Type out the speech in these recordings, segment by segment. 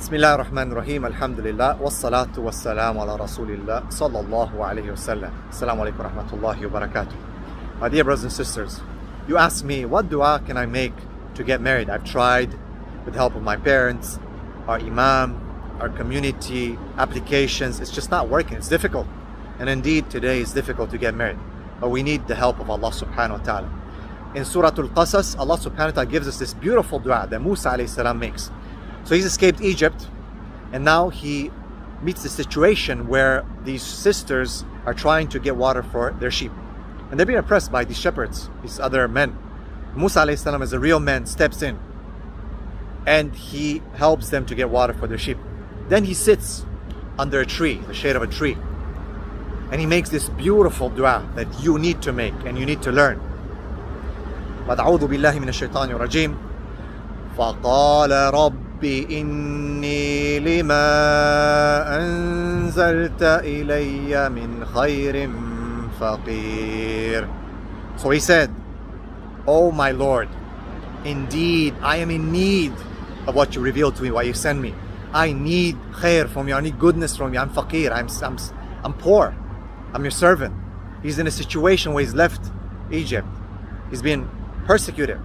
Bismillah ar-Rahman ar-Rahim, alhamdulillah, wassalatu wassalamu ala rasulillah, sallallahu alayhi wasallam. Assalamu alaikum wa rahmatullahi wa barakatuh. My dear brothers and sisters, you asked me, what dua can I make to get married? I've tried with the help of my parents, our imam, our community, applications. It's just not working, it's difficult. And indeed, today is difficult to get married. But we need the help of Allah subhanahu wa ta'ala. In Surah Al-Qasas, Allah subhanahu wa ta'ala gives us this beautiful dua that Musa alayhi salam makes. So he's escaped Egypt, and now he meets the situation where these sisters are trying to get water for their sheep. And they're being oppressed by these shepherds, these other men. Musa alayhi salam, as a real man, steps in and he helps them to get water for their sheep. Then he sits under a tree, the shade of a tree, and he makes this beautiful dua that you need to make and you need to learn. وَأَعُوذُ بِاللَّهِ مِنَ الشَّيْطَانِ الرَّجِيمِ فَقَالَ رَبِّ إِنِّي لِمَا أَنزَلْتَ إِلَيَّ مِنْ خَيْرٍ فَقِيرٌ. So he said, "Oh my Lord, indeed I am in need of what you revealed to me, what you send me. I need khair from you, I need goodness from you. I'm faqir, I'm poor, I'm your servant." He's in a situation where he's left Egypt. He's been persecuted.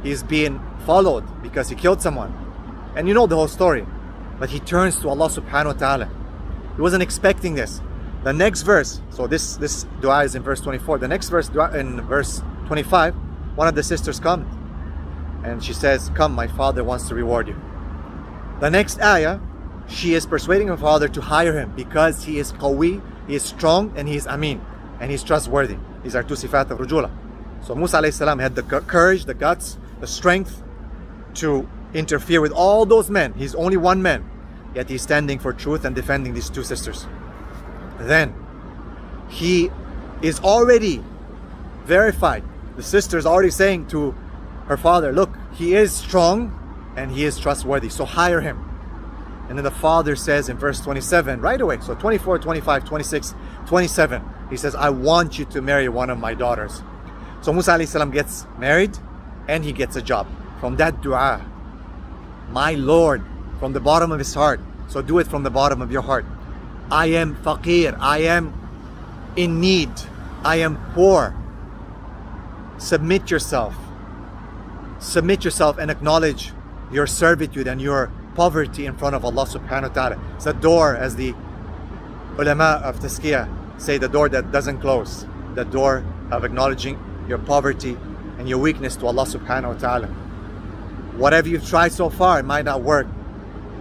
He's being followed because he killed someone. And you know the whole story. But he turns to Allah subhanahu wa ta'ala. He wasn't expecting this. The next verse, so this dua is in verse 24. The next verse, in verse 25, one of the sisters comes and she says, "Come, my father wants to reward you." The next ayah, she is persuading her father to hire him because he is qawi, he is strong, and he is amin, and he's trustworthy. These are two sifat of rujula. So Musa alayhi salam had the courage, the guts, the strength to interfere with all those men. He's only one man, yet he's standing for truth and defending these two sisters. Then he is already verified. The sister is already saying to her father, "Look, he is strong and he is trustworthy, so hire him." And then the father says in verse 27, right away, so 24, 25, 26, 27, he says, "I want you to marry one of my daughters." So Musa alayhi salam gets married and he gets a job. From that dua, my Lord, from the bottom of his heart, so do it from the bottom of your heart. I am faqir, I am in need, I am poor. Submit yourself and acknowledge your servitude and your poverty in front of Allah subhanahu wa ta'ala. It's a door, as the ulama of tazkiyah say, the door that doesn't close, the door of acknowledging your poverty and your weakness to Allah subhanahu wa ta'ala. Whatever you've tried so far, it might not work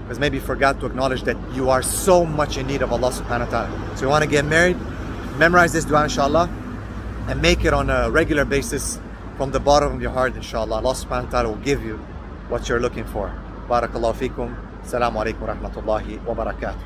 because maybe you forgot to acknowledge that you are so much in need of Allah subhanahu wa ta'ala. So you want to get married, memorize this dua inshallah and make it on a regular basis from the bottom of your heart inshallah. Allah subhanahu wa ta'ala will give you what you're looking for. Barakallahu feekum. Assalamu alaikum wa rahmatullahi wa barakatuh.